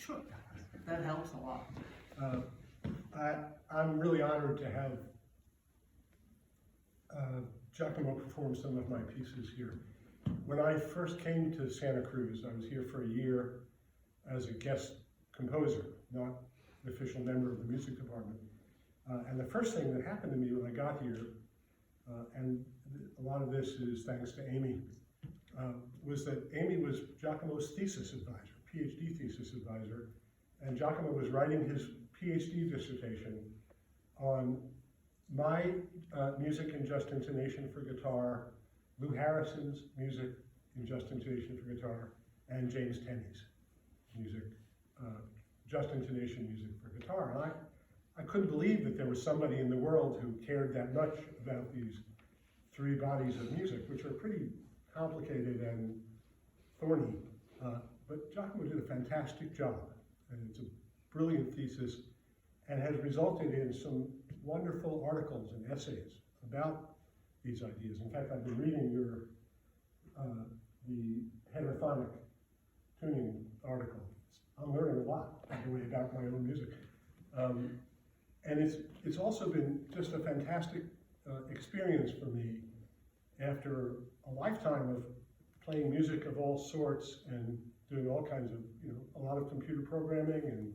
Sure, that helps a lot. I'm really honored to have Giacomo perform some of my pieces here. When I first came to Santa Cruz, I was here for a year as a guest composer, not an official member of the music department. And the first thing that happened to me when I got here, and a lot of this is thanks to Amy, was that Amy was Giacomo's thesis advisor, PhD thesis advisor, and Giacomo was writing his PhD dissertation on my music in just intonation for guitar, Lou Harrison's music in just intonation for guitar, and James Tenney's music, just intonation music for guitar. And I couldn't believe that there was somebody in the world who cared that much about these three bodies of music, which are pretty complicated and thorny. But Giacomo did a fantastic job, and it's a brilliant thesis, and has resulted in some wonderful articles and essays about these ideas. In fact, I've been reading your the heterophonic tuning article. I'm learning a lot, by the way, about my own music. And it's also been just a fantastic experience for me after a lifetime of playing music of all sorts and doing all kinds of, a lot of computer programming and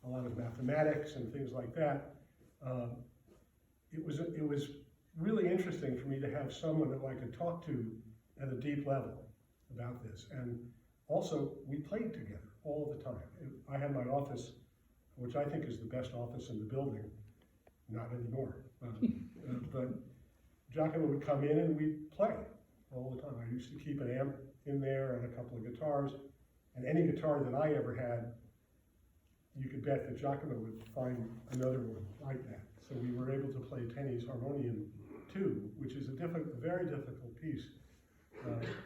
a lot of mathematics and things like that. It was really interesting for me to have someone that I could talk to at a deep level about this. And also, we played together all the time. I had my office, which I think is the best office in the building, not anymore. But Giacomo would come in and we'd play all the time. I used to keep an amp in there and a couple of guitars, and any guitar that I ever had, you could bet that Giacomo would find another one like that. So we were able to play Tenney's Harmonium 2, which is a very difficult piece,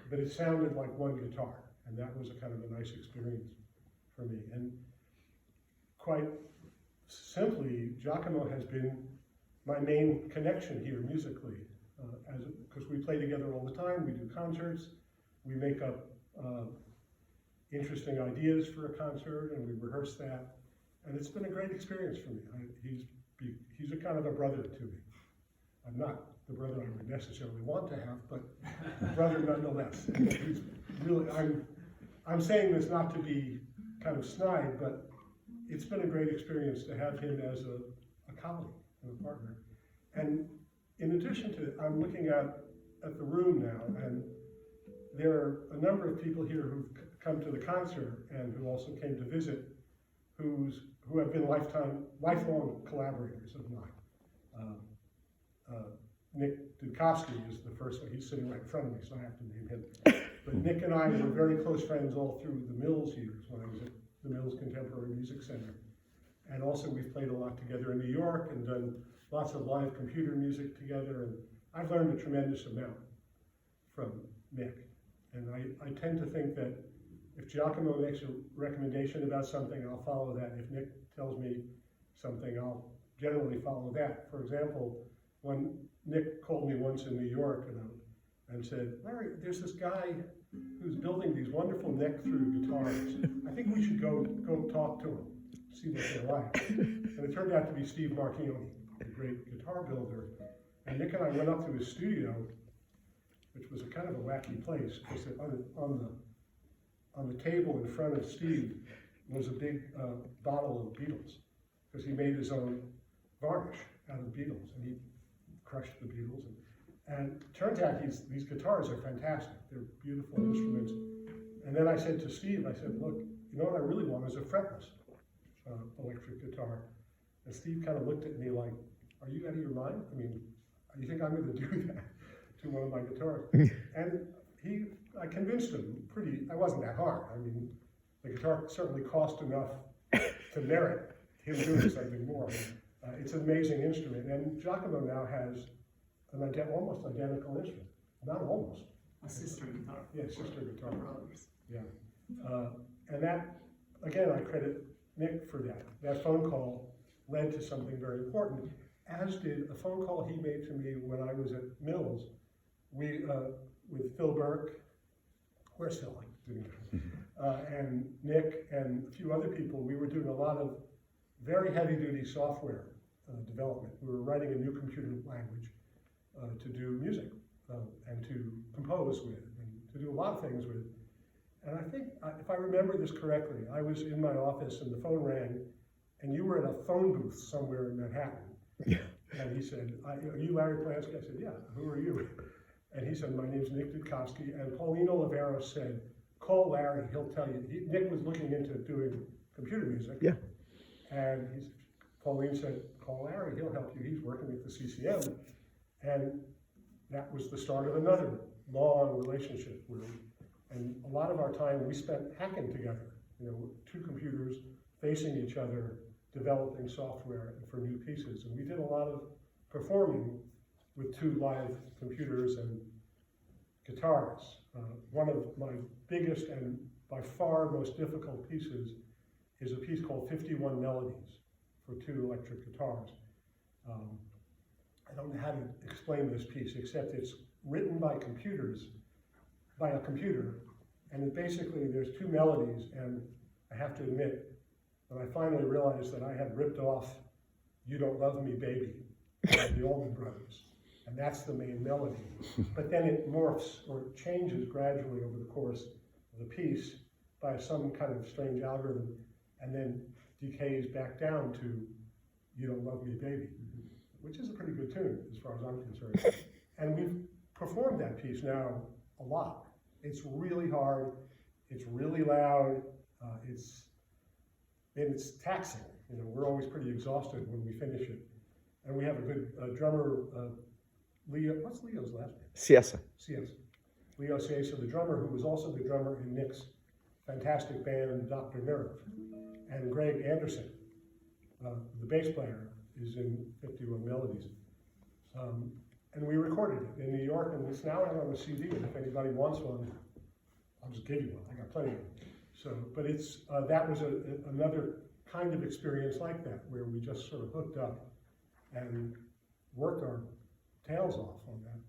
but it sounded like one guitar, and that was a kind of a nice experience for me. And quite simply, Giacomo has been my main connection here musically, because we play together all the time, we do concerts, we make up interesting ideas for a concert, and we rehearse that, and it's been a great experience for me. He's a kind of a brother to me. I'm not the brother I would necessarily want to have, but brother nonetheless. He's really, I'm saying this not to be kind of snide, but it's been a great experience to have him as a colleague and a partner. And in addition to, I'm looking at the room now, and there are a number of people here who've come to the concert and who also came to visit, who have been lifelong collaborators of mine. Nick Dudkovsky is the first one. He's sitting right in front of me, so I have to name him. But Nick and I were very close friends all through the Mills years when I was at the Mills Contemporary Music Center. And also we've played a lot together in New York and done lots of live computer music together. And I've learned a tremendous amount from Nick. And I tend to think that if Giacomo makes a recommendation about something, I'll follow that. If Nick tells me something, I'll generally follow that. For example, when Nick called me once in New York and said, Larry, there's this guy who's building these wonderful neck-through guitars. I think we should go talk to him, see what they're like. And it turned out to be Steve Marchioni, a great guitar builder. And Nick and I went up to his studio, which was a kind of a wacky place, because on the table in front of Steve was a big bottle of Beatles, because he made his own varnish out of Beatles, and he crushed the Beatles. And it turns out these guitars are fantastic. They're beautiful instruments. And then I said to Steve, I said, look, you know what I really want is a fretless electric guitar. And Steve kind of looked at me like, are you out of your mind? I mean, you think I'm going to do that to one of my guitars? And I convinced him I wasn't that hard. I mean, the guitar certainly cost enough to merit him doing something more. It's an amazing instrument, and Giacomo now has an almost identical instrument. Not almost. A sister guitar. Yeah, sister guitar. Brothers. Yeah. And that, again, I credit Nick for that. That phone call led to something very important, as did a phone call he made to me when I was at Mills. With Phil Burke. Where's Phil? and Nick and a few other people, we were doing a lot of very heavy-duty software development. We were writing a new computer language to do music and to compose with and to do a lot of things with. And I think, if I remember this correctly, I was in my office and the phone rang, and you were in a phone booth somewhere in Manhattan. Yeah. And he said, are you Larry Polansky? I said, yeah, who are you? And he said, my name's Nick Dudkovsky. And Paulino Oliveros said, call Larry, he'll tell you. Nick was looking into doing computer music. Yeah. And Pauline said, call Larry, he'll help you. He's working with the CCM. And that was the start of another long relationship. And a lot of our time we spent hacking together. Two computers facing each other, developing software for new pieces. And we did a lot of performing with two live computers and guitars. One of my biggest and by far most difficult pieces is a piece called 51 Melodies for two electric guitars. I don't know how to explain this piece, except it's written by a computer, and it basically, there's two melodies, and I have to admit, when I finally realized that I had ripped off You Don't Love Me, Baby, by the Allman Brothers, and that's the main melody. But then it morphs or changes gradually over the course of the piece by some kind of strange algorithm, and then decays back down to You Don't Love Me, Baby, which is a pretty good tune as far as I'm concerned. And we've performed that piece now a lot. It's really hard, it's really loud, it's taxing. We're always pretty exhausted when we finish it. And we have a good drummer, Leo, what's Leo's last name? Ciesa. Ciesa. Leo Ciesa, the drummer, who was also the drummer in Nick's fantastic band, Dr. Nerve. And Greg Anderson, the bass player, is in 51 Melodies. And we recorded it in New York, and it's now out on a CD, and if anybody wants one, I'll just give you one. I got plenty of them. So, but that was another kind of experience like that, where we just sort of hooked up and worked our tails off on that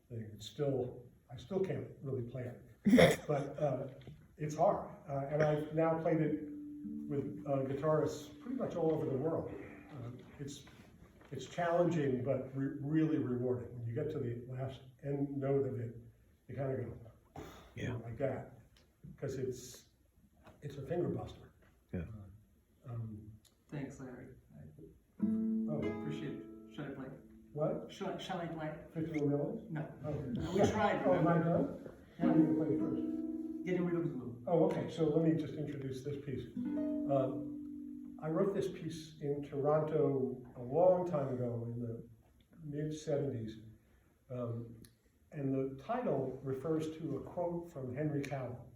thing. I still can't really play it, but it's hard. And I've now played it with guitarists pretty much all over the world. It's challenging, but really rewarding. When you get to the last end note of it, you kind of go, yeah, like that, because it's a finger buster. Yeah. Thanks, Larry. Oh, I appreciate it. Should I play? what? Shall I play? 51 Melodies? No. Oh, We tried. Oh, am I done? How do you play it first? Getting rid of the glue. Oh, okay, so let me just introduce this piece. I wrote this piece in Toronto a long time ago, in the mid-70s. And the title refers to a quote from Henry Cowell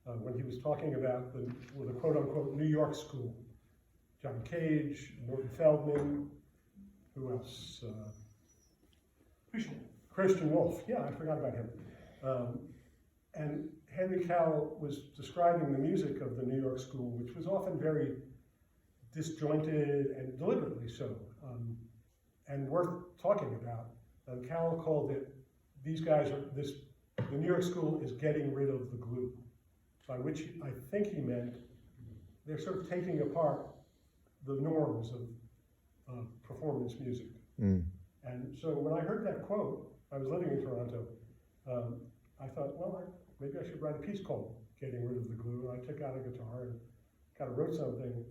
when he was talking about the quote-unquote New York School. John Cage, Norton Feldman, who else? Christian Wolff, yeah, I forgot about him. And Henry Cowell was describing the music of the New York School, which was often very disjointed and deliberately so, and worth talking about. Cowell called it, the New York School is getting rid of the glue, by which I think he meant they're sort of taking apart the norms of performance music. Mm. And so when I heard that quote, I was living in Toronto, I thought, well, maybe I should write a piece called Getting Rid of the Glue. And I took out a guitar and kind of wrote something.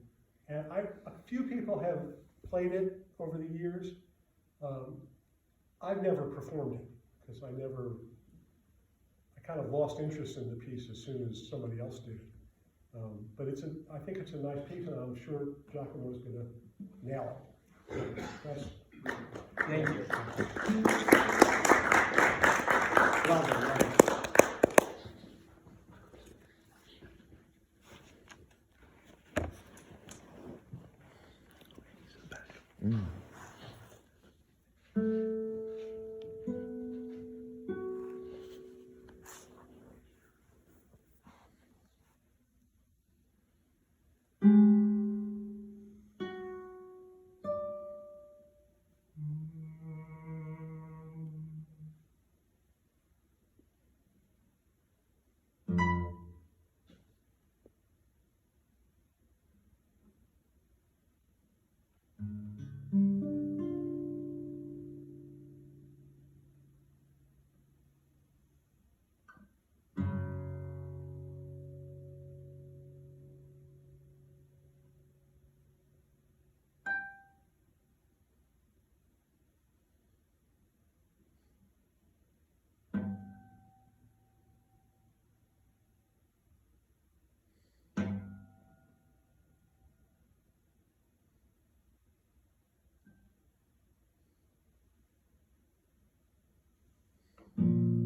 And a few people have played it over the years. I've never performed it because I kind of lost interest in the piece as soon as somebody else did. But I think it's a nice piece, and I'm sure Giacomo is going to nail it. So, Thank you. love it, love it. Mm. you.